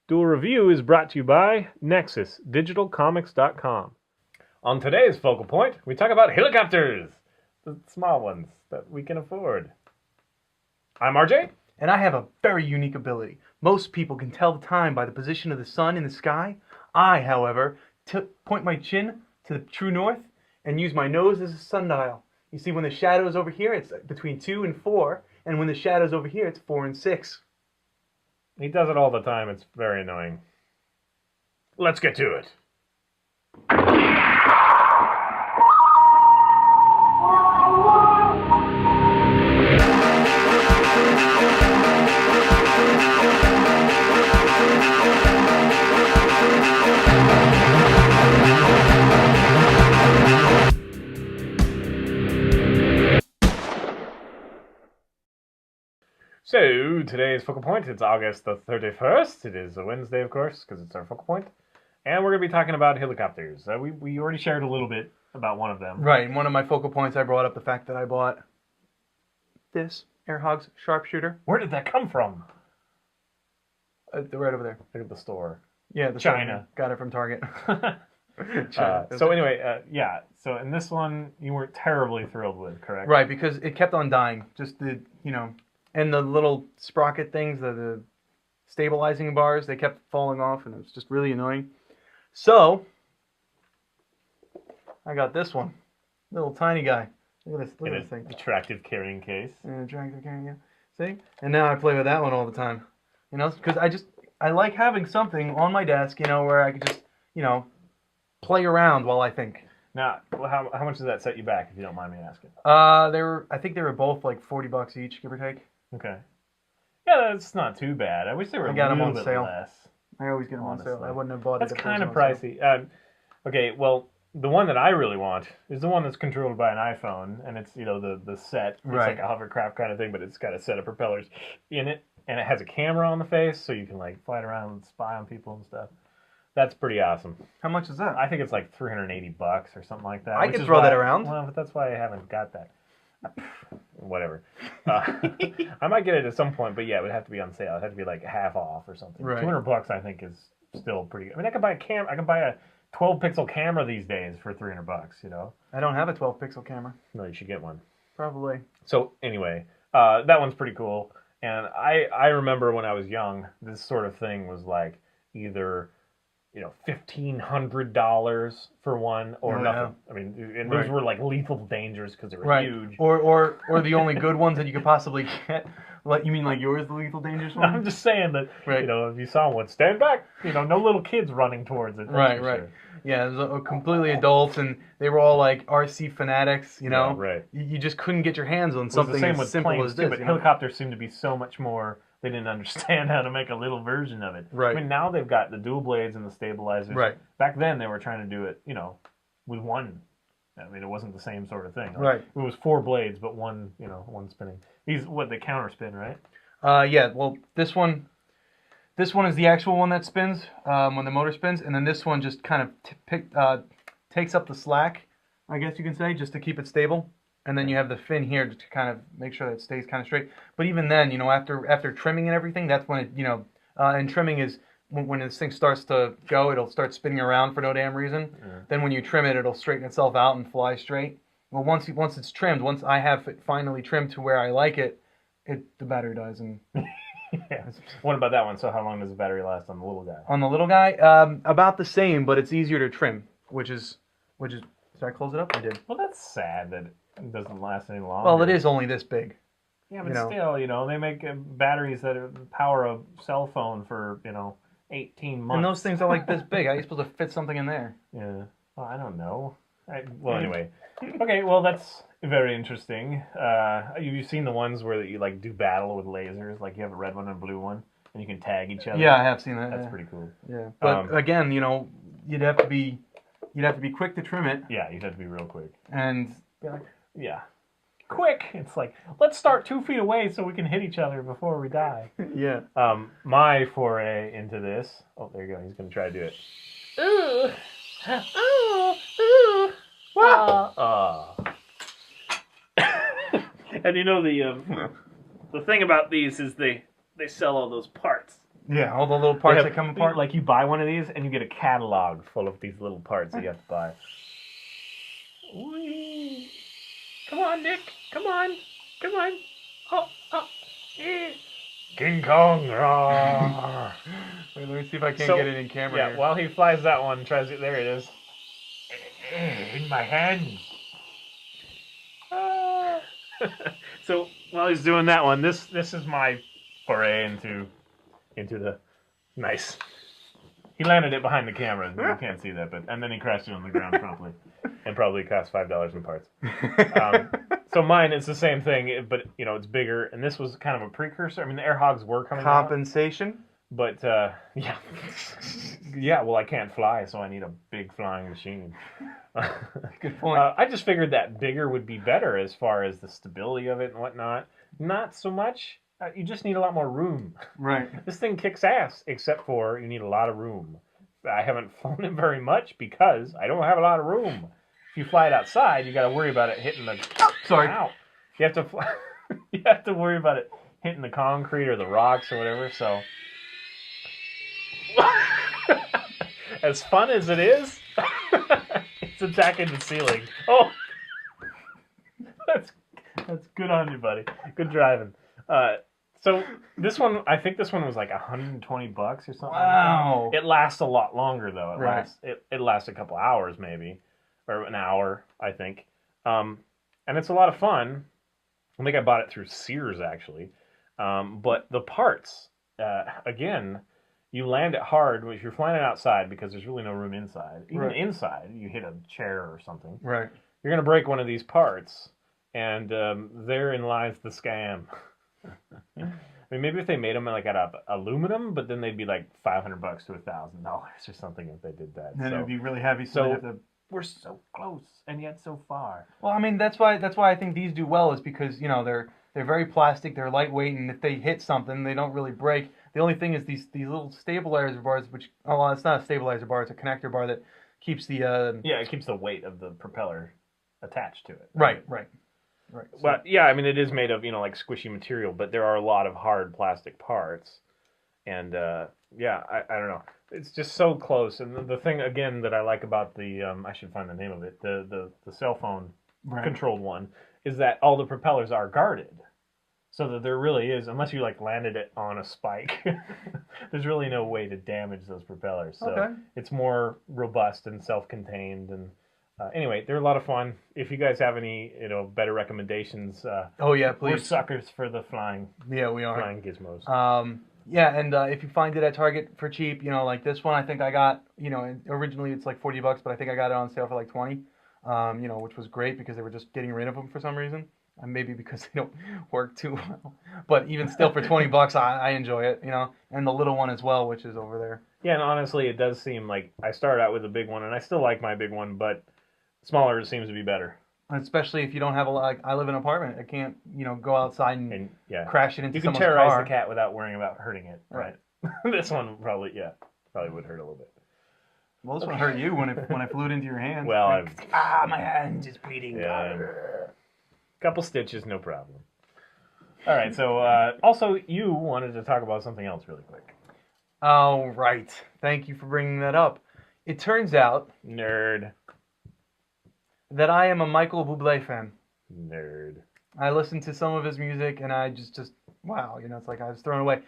Duel Review is brought to you by NexusDigitalComics.com. On today's Focal Point, we talk about helicopters, the small ones that we can afford. I'm RJ. And I have a very unique ability. Most people can tell the time by the position of the sun in the sky. I, however, point my chin to the true north and use my nose as a sundial. You see, when the shadow's over here, it's between 2 and 4, and when the shadow's over here, it's 4 and 6. He does it all the time. It's very annoying. Let's get to it. So, today's Focal Point, it's August the 31st. It is a Wednesday, of course, because it's our Focal Point. And we're going to be talking about helicopters. We already shared a little bit about one of them. Right, in one of my focal points, I brought up the fact that I bought this Air Hogs sharpshooter. Where did that come from? Right over there. Look at the store. Yeah, the China. Got it from Target. So anyway, yeah. So in this one, you weren't terribly thrilled with, correct? Right, because it kept on dying. Just and the little sprocket things, the stabilizing bars, they kept falling off, and it was just really annoying. So, I got this one. Little tiny guy. Look at this thing. Attractive carrying case. Attractive carrying, yeah. See? And now I play with that one all the time. You know, because I like having something on my desk, where I could just, play around while I think. Now, how much does that set you back, if you don't mind me asking? I think they were both like $40 each, give or take. Okay. Yeah, that's not too bad. I wish they were a little bit less. I always get them on sale. I wouldn't have bought it. That's kind of pricey. Okay, well, the one that I really want is the one that's controlled by an iPhone, and it's the set. It's like a hovercraft kind of thing, but it's got a set of propellers in it, and it has a camera on the face, so you can like fly it around and spy on people and stuff. That's pretty awesome. How much is that? I think it's like $380 or something like that. I could throw that around. Well, but that's why I haven't got that. Whatever. I might get it at some point, but yeah, it would have to be on sale. It'd have to be like half off or something. Right. $200 I think is still pretty. I mean, I could buy a 12-pixel camera these days for $300. I don't have a 12-pixel camera. No, you should get one. Probably. So anyway, that one's pretty cool. And I remember when I was young, this sort of thing was like either $1,500 for one or nothing. Yeah. I mean, and those were like lethal dangers because they were huge. Or the only good ones that you could possibly get. You mean like yours, the lethal dangerous one? I'm just saying that, if you saw one, stand back. No little kids running towards it. Right. Sure. Yeah, it was completely adults, and they were all like RC fanatics, Yeah, right. You just couldn't get your hands on something as simple as this. But helicopters seem to be so much more. They didn't understand how to make a little version of it. Right. I mean, now they've got the dual blades and the stabilizers. Right. Back then, they were trying to do it, with one. I mean, it wasn't the same sort of thing. Right. It was 4 blades, but one spinning. These, they counter spin, right? Yeah. Well, this one is the actual one that spins when the motor spins, and then this one just kind of takes up the slack, I guess you can say, just to keep it stable. And then you have the fin here to kind of make sure that it stays kind of straight. But even then, after trimming and everything, that's when it, and trimming is when this thing starts to go, it'll start spinning around for no damn reason. Yeah. Then when you trim it, it'll straighten itself out and fly straight. Well, once it's trimmed, once I have it finally trimmed to where I like it, the battery dies. And yeah. What about that one? So how long does the battery last on the little guy? On the little guy, about the same, but it's easier to trim, which is. Did I close it up? I did. Well, that's sad that it doesn't last any longer. Well, it is only this big. Yeah, but still, they make batteries that power a cell phone for, 18 months. And those things are like this big. How are you supposed to fit something in there? Yeah. Well, I don't know. Anyway. Okay, well, that's very interesting. You've seen the ones where you, do battle with lasers? Like, you have a red one and a blue one, and you can tag each other? Yeah, I have seen that. That's pretty cool. Yeah. But, again, you'd have to be quick to trim it. Yeah, you'd have to be real quick. And yeah. Quick! It's like, let's start 2 feet away so we can hit each other before we die. Yeah. My foray into this... Oh, there you go. He's going to try to do it. Ooh! Ooh! Ooh! And the thing about these is they sell all those parts. Yeah, all the little parts that come apart. Like you buy one of these and you get a catalog full of these little parts that you have to buy. Whee. Come on, Nick. Come on. Come on. Oh, oh. Yeah. King Kong. Wait, let me see if I can't get it in camera Yeah, here. while he flies that one, tries it. There it is. In my hands. So while he's doing that one, this is my foray into the nice. He landed it behind the camera. You can't see that, and then he crashed it on the ground promptly, and probably cost $5 in parts. So mine is the same thing, but it's bigger, and this was kind of a precursor. I mean, the air hogs were coming Compensation. out, but yeah, yeah. Well, I can't fly, so I need a big flying machine. Good point. I just figured that bigger would be better as far as the stability of it and whatnot. Not so much. You just need a lot more room. Right. This thing kicks ass, except for you need a lot of room. I haven't flown it very much because I don't have a lot of room. If you fly it outside, you got to worry about it hitting the. Oh, sorry. Ow. You have to fly. You have to worry about it hitting the concrete or the rocks or whatever. So, as fun as it is, it's attacking the ceiling. Oh, that's good on you, buddy. Good driving. So this one, I think this one was like $120 or something. Wow. Like that. It lasts a lot longer though. It lasts a couple hours maybe, or an hour, I think. And it's a lot of fun. I think I bought it through Sears actually. But the parts, again, you land it hard if you're flying it outside because there's really no room inside. Even inside, you hit a chair or something. Right. You're gonna break one of these parts, and therein lies the scam. I mean, maybe if they made them like out of aluminum, but then they'd be like $500 to $1,000 or something if they did that. And it'd be really heavy. So we're so close and yet so far. Well, I mean, that's why I think these do well is because they're very plastic, they're lightweight, and if they hit something, they don't really break. The only thing is these little stabilizer bars, which it's not a stabilizer bar, it's a connector bar that keeps the it keeps the weight of the propeller attached to it. Right. So, well, yeah, I mean, it is made of, like squishy material, but there are a lot of hard plastic parts. And, I don't know. It's just so close. And the thing, again, that I like about the, I should find the name of it, the cell phone controlled one, is that all the propellers are guarded. So that there really is, unless you, landed it on a spike, there's really no way to damage those propellers. So it's more robust and self-contained and... anyway, they're a lot of fun. If you guys have any, better recommendations, please. We're suckers for the flying. Yeah, we are. Flying gizmos. And if you find it at Target for cheap, like this one, I think I got, originally it's like $40, but I think I got it on sale for like 20. Which was great because they were just getting rid of them for some reason. Maybe because they don't work too well. But even still, for $20, I enjoy it. And the little one as well, which is over there. Yeah, and honestly, it does seem like I started out with a big one, and I still like my big one, but smaller seems to be better. Especially if you don't have I live in an apartment. I can't, go outside and crash it into someone's car. You can terrorize the cat without worrying about hurting it, right? This one probably would hurt a little bit. Well, this one hurt you when I flew it into your hand. Well, my hand is bleeding. Yeah, couple stitches, no problem. All right, so also you wanted to talk about something else really quick. Oh, right. Thank you for bringing that up. It turns out... Nerd. ...that I am a Michael Bublé fan. Nerd. I listened to some of his music, and I just wow, it's like I was thrown away.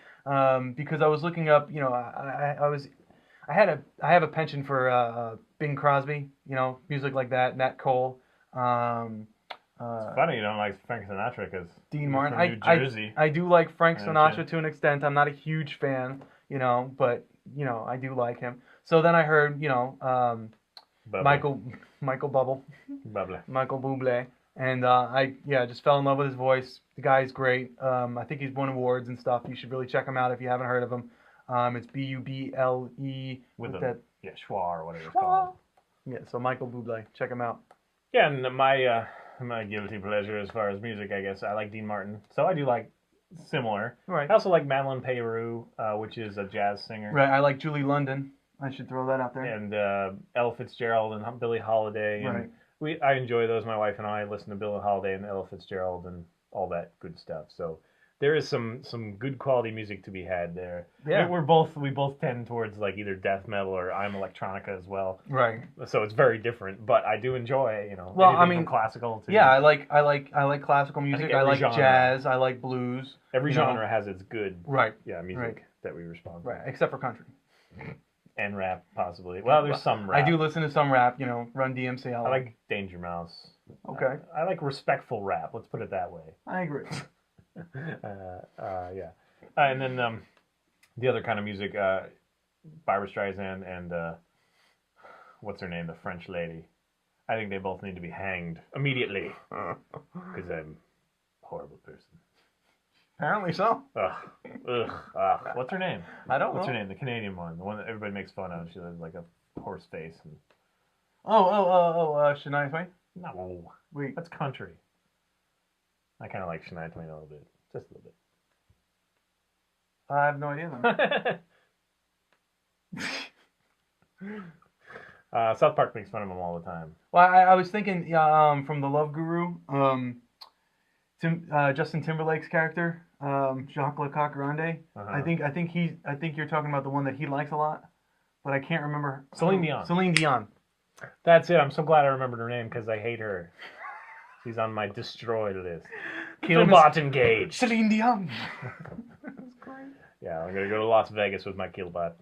Because I was looking up, I have a penchant for Bing Crosby, music like that, Nat Cole. It's funny you don't like Frank Sinatra because Dean Martin. New Jersey. I do like Frank Sinatra to an extent. I'm not a huge fan, but I do like him. So then I heard, Michael Bubble, Michael Bublé, and I just fell in love with his voice. The guy's great. I think he's won awards and stuff. You should really check him out if you haven't heard of him. It's Buble with that schwa or whatever it's called. Yeah, so Michael Bublé, check him out. Yeah, and my guilty pleasure as far as music, I guess, I like Dean Martin. So I do like similar. Right. I also like Madeline Peyroux, which is a jazz singer. Right, I like Julie London. I should throw that out there. And Ella Fitzgerald and Billie Holiday. And I enjoy those. My wife and I listen to Billie Holiday and Ella Fitzgerald and all that good stuff. So there is some good quality music to be had there. Yeah. We both tend towards like either death metal or I'm electronica as well. Right. So it's very different, but I do enjoy, Well, I anything mean, from classical to yeah, I like classical music. I every like genre. jazz. I like blues. every you know. genre has its good music Right. that we respond to. Right, except for country. And rap possibly. Well, there's some rap. I do listen to some rap. Run DMC. I like Danger Mouse. Okay. I like respectful rap. Let's put it that way. I agree. Yeah. And then the other kind of music, Barbra Streisand and what's her name, the French lady. I think they both need to be hanged immediately because I'm a horrible person. Apparently so. Ugh. What's her name? I don't know. What's her name? The Canadian one, the one that everybody makes fun of. She has like a horse face. And... Shania Twain? No. Wait. That's country. I kind of like Shania Twain a little bit. Just a little bit. I have no idea then. South Park makes fun of him all the time. Well, I was thinking, from the Love Guru, Justin Timberlake's character, Jacques Lecoq Grande. I think you're talking about the one that he likes a lot, but I can't remember. Celine Dion. Celine Dion. That's it. I'm so glad I remembered her name because I hate her. She's on my destroy list. Killbot engaged. Celine Dion. Yeah, I'm gonna go to Las Vegas with my Killbot,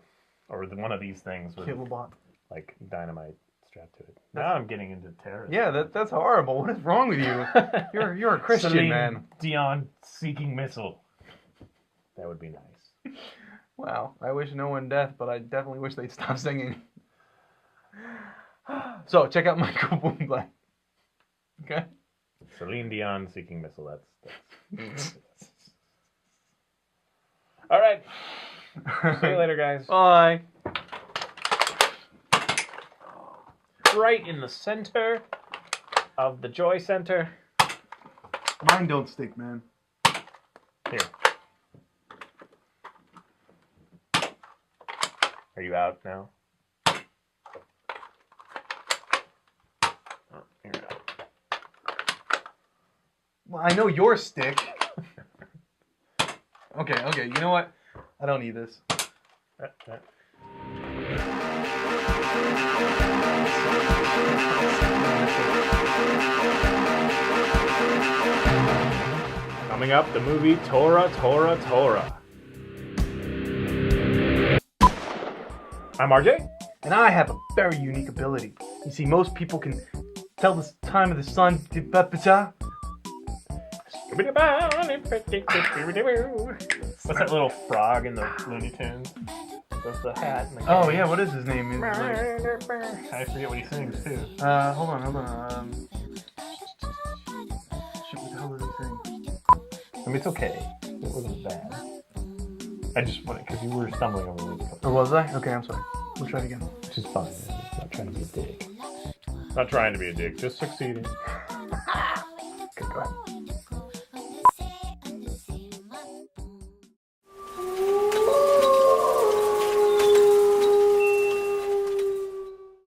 or one of these things with Killbot. like dynamite strapped to it. Now I'm getting into terrorism. Yeah, that's horrible. What is wrong with you? You're a Christian, Celine man. Dion seeking missile. That would be nice. Wow, I wish no one death, but I definitely wish they'd stop singing. So check out Michael Bublé. Okay. Celine Dion seeking missile. That's... All right. See you later, guys. Bye. Right in the center of the Joy Center. Mine don't stick, man. Here. Are you out now? Oh, you're out. Well, I know your stick. Okay, you know what? I don't need this. Coming up, the movie Tora, Tora, Tora. I'm RJ. And I have a very unique ability. You see, most people can tell the time of the sun. What's that little frog in the Looney Tunes? Does the hat and the Oh yeah, what is his name? I forget what he sings too. Hold on. Shoot, what the hell did he sing? I mean, it's okay. It wasn't bad. I just wanted, because you were stumbling over the Or was I? Okay, I'm sorry. We'll try it again. Which is fine. I'm not trying to be a dick. Not trying to be a dick, just succeeding. Okay, go ahead.